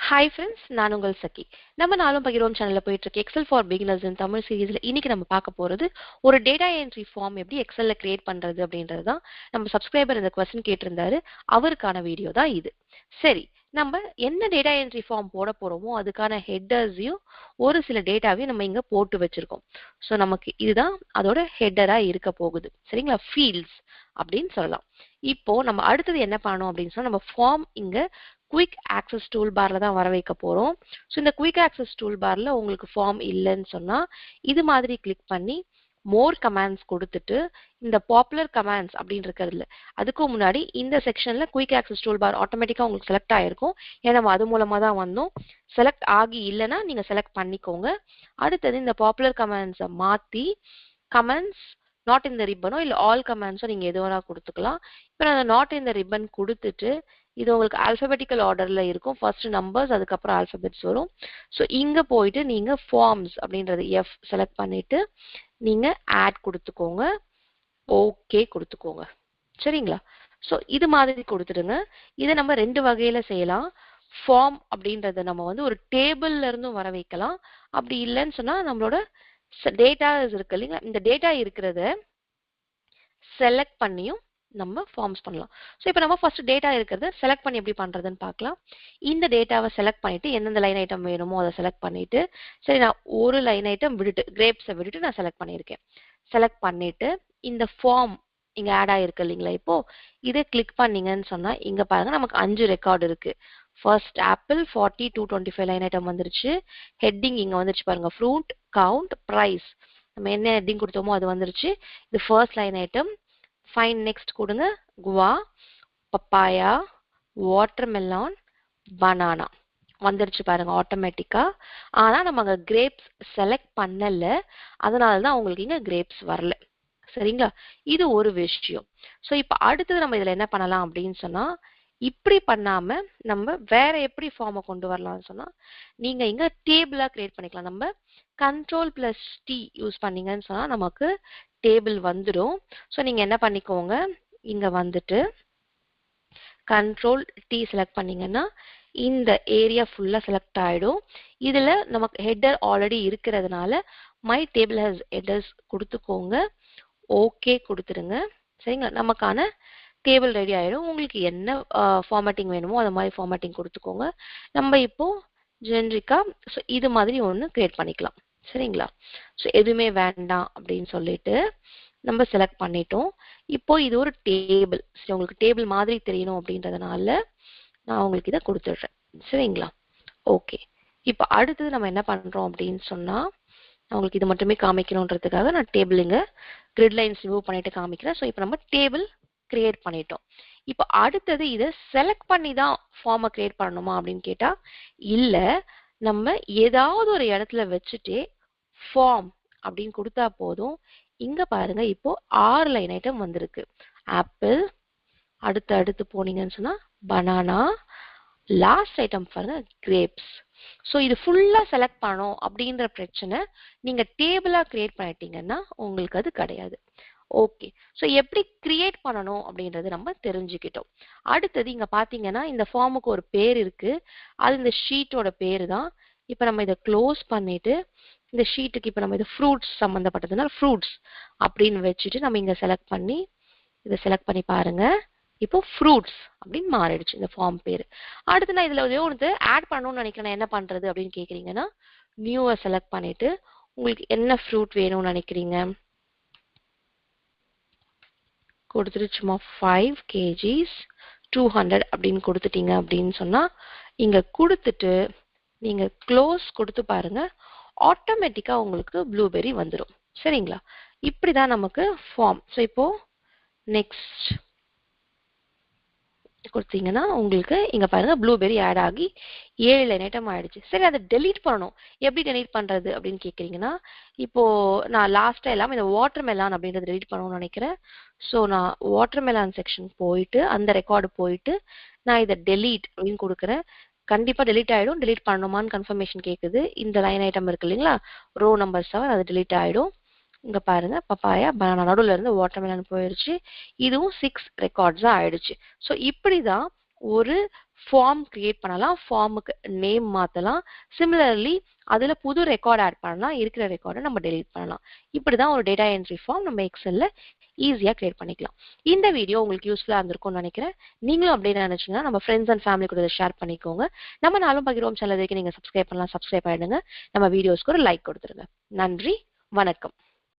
Hi friends, நான் உங்கள் சகி. நம்ம நாளும் பகிர்வோம் சேனல்ல போயிட்டு இருக்கு எக்ஸல் ஃபார் பிகினர்ஸ் இன் தமிழ் சீரீஸ்ல இன்னைக்கு நம்ம பார்க்க போறது ஒரு டேட்டா என்ட்ரி ஃபார்ம் எப்படி எக்ஸல்ல கிரியேட் பண்றது அப்படின்றது தான். நம்ம சப்ஸ்கிரைபர் இந்த கொஸ்டின் கேட்டிருந்தாரு, அவருக்கான வீடியோ தான் இது. சரி, நம்ம என்ன டேட்டா என்ட்ரி ஃபார்ம் போட போறோமோ அதுக்கான ஹெட்டர்ஸையும் ஒரு சில டேட்டாவையும் நம்ம இங்க போட்டு வச்சிருக்கோம். ஸோ நமக்கு இதுதான் அதோட ஹெட்டரா இருக்க போகுது. சரிங்களா? ஃபீல்ட்ஸ் அப்படின்னு சொல்லலாம். இப்போ நம்ம அடுத்தது என்ன பண்ணணும் அப்படின்னு சொன்னா, நம்ம ஃபார்ம் இங்க குயிக் ஆக்சஸ் டூல் பார்ல தான் வர வைக்க போறோம். ஸோ இந்த குயிக் ஆக்சஸ் டூல் பார்ல உங்களுக்கு ஃபார்ம் இல்லைன்னு சொன்னா இது மாதிரி கிளிக் பண்ணி மோர் கமாண்ட்ஸ் கொடுத்துட்டு இந்த பாப்புலர் கமாண்ட்ஸ் அப்படின்னு இருக்கிறதுல அதுக்கும் முன்னாடி இந்த செக்ஷன்ல குயிக் ஆக்சஸ் டூல் பார் ஆட்டோமேட்டிக்கா உங்களுக்கு செலக்ட் ஆயிருக்கும். ஏன்னா நம்ம அது மூலமா தான் வந்தோம். செலக்ட் ஆகி இல்லைன்னா நீங்க செலக்ட் பண்ணிக்கோங்க. அடுத்தது இந்த பாப்புலர் கமாண்ட்ஸை மாத்தி கமெண்ட்ஸ் நாட் இந்த ரிப்பனோ இல்லை ஆல் கமெண்ட்ஸோ நீங்க எது வேணா கொடுத்துக்கலாம். இப்போ நான் நாட் இந்த ரிப்பன் கொடுத்துட்டு இது உங்களுக்கு ஆல்பபெட்டிக்கல் ஆர்டர்ல இருக்கும். ஃபர்ஸ்ட் நம்பர்ஸ், அதுக்கப்புறம் ஆல்பபெட்ஸ் வரும். ஸோ இங்க போயிட்டு நீங்க ஃபார்ம்ஸ் அப்படின்றது எஃப் செலக்ட் பண்ணிட்டு நீங்க ஆட் கொடுத்துக்கோங்க, ஓகே கொடுத்துக்கோங்க. சரிங்களா? ஸோ இது மாதிரி கொடுத்துடுங்க. இதை நம்ம ரெண்டு வகையில செய்யலாம். ஃபார்ம் அப்படின்றத நம்ம வந்து ஒரு டேபிள்ல இருந்தும் வர வைக்கலாம். அப்படி இல்லைன்னு சொன்னா நம்மளோட டேட்டா இருக்கு இல்லைங்களா, இந்த டேட்டா இருக்கிறத செலக்ட் பண்ணியும் நம்ம ஃபார்ம்ஸ் பண்ணலாம். ஸோ இப்போ நம்ம ஃபர்ஸ்ட் டேட்டா இருக்கிறத செலக்ட் பண்ணி எப்படி பண்றதுன்னு பார்க்கலாம். இந்த டேட்டாவை செலக்ட் பண்ணிட்டு எந்தெந்த லைன் ஐட்டம் வேணுமோ அதை செலக்ட் பண்ணிட்டு, சரி நான் ஒரு லைன் ஐட்டம் விட்டுட்டு கிரேப்ஸை விட்டுட்டு நான் செலக்ட் பண்ணியிருக்கேன். செலக்ட் பண்ணிட்டு இந்த ஃபார்ம் இங்க ஆட் ஆயிருக்கு இல்லைங்களா, இப்போ இதை கிளிக் பண்ணீங்கன்னு சொன்னா இங்க பாருங்க நமக்கு 5 ரெக்கார்டு இருக்கு. ஃபர்ஸ்ட் ஆப்பிள் 40 225 லைன் ஐட்டம் வந்துருச்சு. ஹெட்டிங் இங்க வந்துருச்சு பாருங்க, ஃப்ரூட் கவுண்ட் பிரைஸ். நம்ம என்ன ஹெட்டிங் கொடுத்தோமோ அது வந்துருச்சு. இது first line item. Fine next கொடுங்க. குவா, பப்பாயா, வாட்டர்மெலான், பனானா வந்துருச்சு பாருங்க ஆட்டோமேட்டிக்கா. ஆனா நம்ம அங்க கிரேப்ஸ் செலக்ட் பண்ணல, அதனால தான் உங்களுக்கு இங்க கிரேப்ஸ் வரல. சரிங்களா? இது ஒரு விஷயம். ஸோ இப்போ அடுத்தது நம்ம இதுல என்ன பண்ணலாம் அப்படின்னு சொன்னா, இப்படி பண்ணாம நம்ம வேற எப்படி ஃபார்மை கொண்டு வரலாம்னு சொன்னா, நீங்க இங்க டேபிளா கிரியேட் பண்ணிக்கலாம். நம்ம Ctrl+T யூஸ் பண்ணீங்கன்னு சொன்னா நமக்கு டேபிள் வந்துடும். ஸோ நீங்க என்ன பண்ணிக்கோங்க, இங்க வந்துட்டு Ctrl+T செலக்ட் பண்ணீங்கன்னா இந்த ஏரியா ஃபுல்லா செலக்ட் ஆயிடும். இதுல நமக்கு ஹெட்டர் ஆல்ரெடி இருக்கிறதுனால மை டேபிள் ஹஸ் ஹெட்டர்ஸ் கொடுத்துக்கோங்க, ஓகே கொடுத்துருங்க. சரிங்களா? நமக்கான டேபிள் ரெடி ஆயிடும். உங்களுக்கு என்ன ஃபார்மேட்டிங் வேணுமோ அந்த மாதிரி ஃபார்மேட்டிங் கொடுத்துக்கோங்க. நம்ம இப்போ ஜென்ரிக்கா இது மாதிரி ஒன்று கிரியேட் பண்ணிக்கலாம். சரிங்களா? ஸோ எதுவுமே வேண்டாம் அப்படின்னு சொல்லிட்டு நம்ம செலக்ட் பண்ணிட்டோம். இப்போ இது ஒரு டேபிள். சரி, உங்களுக்கு டேபிள் மாதிரி தெரியணும் அப்படின்றதுனால நான் உங்களுக்கு இதை கொடுத்துடுறேன். சரிங்களா? ஓகே. இப்போ அடுத்தது நம்ம என்ன பண்றோம் அப்படின்னு சொன்னா, உங்களுக்கு இது மட்டுமே காமிக்கணுன்றதுக்காக நான் டேபிள் இங்க கிரிட் லைன்ஸ் ரிமூவ் பண்ணிட்டு காமிக்கிறேன். ஸோ இப்போ நம்ம டேபிள் கிரியேட் பண்ணிட்டோம். இப்போ அடுத்தது இதை செலக்ட் பண்ணி தான் ஃபார்மை கிரியேட் பண்ணணுமா அப்படின்னு கேட்டா இல்ல, நம்ம ஏதாவது ஒரு இடத்துல வச்சுட்டே ஃபார்ம் அப்படின்னு கொடுத்தா போதும். இங்க பாருங்க இப்போ 6 லைன் ஐட்டம் வந்திருக்கு. ஆப்பிள், அடுத்து அடுத்து போனீங்கன்னு சொன்னா பனானா, லாஸ்ட் ஐட்டம் பாருங்க கிரேப்ஸ். ஸோ இது ஃபுல்லா செலக்ட் பண்ணணும் அப்படின்ற பிரச்சனை நீங்க டேபிளா கிரியேட் பண்ணிட்டீங்கன்னா உங்களுக்கு அது கிடையாது. ஓகே. ஸோ எப்படி கிரியேட் பண்ணணும் அப்படின்றது நம்ம தெரிஞ்சுக்கிட்டோம். அடுத்தது இங்க பாத்தீங்கன்னா இந்த ஃபார்முக்கு ஒரு பேர் இருக்கு, அது இந்த ஷீட்டோட பேரு தான். இப்போ நம்ம இதை க்ளோஸ் பண்ணிட்டு இந்த ஷீட்டுக்கு இப்போ நம்ம இது ஃப்ரூட்ஸ் சம்மந்தப்பட்டதுனால ஃப்ரூட்ஸ் அப்படின்னு வச்சுட்டு நம்ம இங்க செலக்ட் பண்ணி இதை செலக்ட் பண்ணி பாருங்க. இப்போ ஃப்ரூட்ஸ் அப்படின்னு மாறிடுச்சு இந்த ஃபார்ம் பேரு. அடுத்து நான் இதுல ஒன்று ஆட் பண்ணணும்னு நினைக்கிறேன், என்ன பண்றது அப்படின்னு கேக்குறீங்கன்னா நியூவை செலக்ட் பண்ணிட்டு உங்களுக்கு என்ன ஃப்ரூட் வேணும்னு நினைக்கிறீங்க கொடுத்துட்டு சும்மா 5 kgs 200 அப்படின்னு கொடுத்துட்டீங்க அப்படின்னு சொன்னா இங்க கொடுத்துட்டு நீங்க க்ளோஸ் கொடுத்து பாருங்க, ஆட்டோமேட்டிக்கா உங்களுக்கு ப்ளூபெர்ரி வந்துடும். சரிங்களா? இப்படிதான் நமக்கு ஃபார்ம். ஸோ இப்போ நெக்ஸ்ட் கொடுத்தீங்கன்னா உங்களுக்கு இங்க பாருங்க ப்ளூபெர்ரி ஆட் ஆகி 7 லைன் ஐட்டம் ஆயிடுச்சு. சரி, அதை டெலீட் பண்ணணும். எப்படி டெலீட் பண்றது அப்படின்னு கேக்குறீங்கன்னா, இப்போ நான் லாஸ்டா எல்லாம் இந்த வாட்டர் மெலான் அப்படின்றத டெலீட் பண்ணணும்னு நினைக்கிறேன். ஸோ நான் வாட்டர் மெலான் செக்ஷன் போயிட்டு அந்த ரெக்கார்டு போயிட்டு நான் இதை டெலீட் அப்படின்னு கொடுக்குறேன். கண்டிப்பா டெலீட் ஆயிடும். டெலீட் பண்ணணுமான்னு கன்ஃபர்மேஷன் கேக்குது. இந்த லைன் ஐட்டம் இருக்கு இல்லைங்களா, ரோ நம்பர் 7, அது டெலீட் ஆயிடும். இங்க பாருங்க பப்பாயா பனானா நடுவுல இருந்து வாட்டர்மெலன் போயிருச்சு. இதுவும் 6 ரெக்கார்ட்ஸா ஆயிடுச்சு. ஸோ இப்படிதான் ஒரு ஃபார்ம் கிரியேட் பண்ணலாம், ஃபார்முக்கு நேம் மாற்றலாம், சிமிலர்லி அதில் புது ரெக்கார்ட் ஆட் பண்ணலாம், இருக்கிற ரெக்கார்டை நம்ம டெலீட் பண்ணலாம். இப்படி தான் ஒரு டேட்டா என்ட்ரி ஃபார்ம் நம்ம எக்ஸலில் ஈஸியாக கிரியேட் பண்ணிக்கலாம். இந்த வீடியோ உங்களுக்கு யூஸ்ஃபுல்லாக இருந்திருக்கும்னு நினைக்கிறேன். நீங்களும் அப்படியே நினைச்சீங்கன்னா நம்ம ஃப்ரெண்ட்ஸ் அண்ட் ஃபேமிலி கூட ஷேர் பண்ணிக்கோங்க. நம்ம நாளும் பகிர்வோம் சேனல் வரைக்கும் நீங்கள் சப்ஸ்கிரைப் பண்ணலாம், சப்ஸ்கிரைப் பண்ணிடுங்க. நம்ம வீடியோஸ்க்கு ஒரு லைக் கொடுத்துருங்க. நன்றி, வணக்கம்.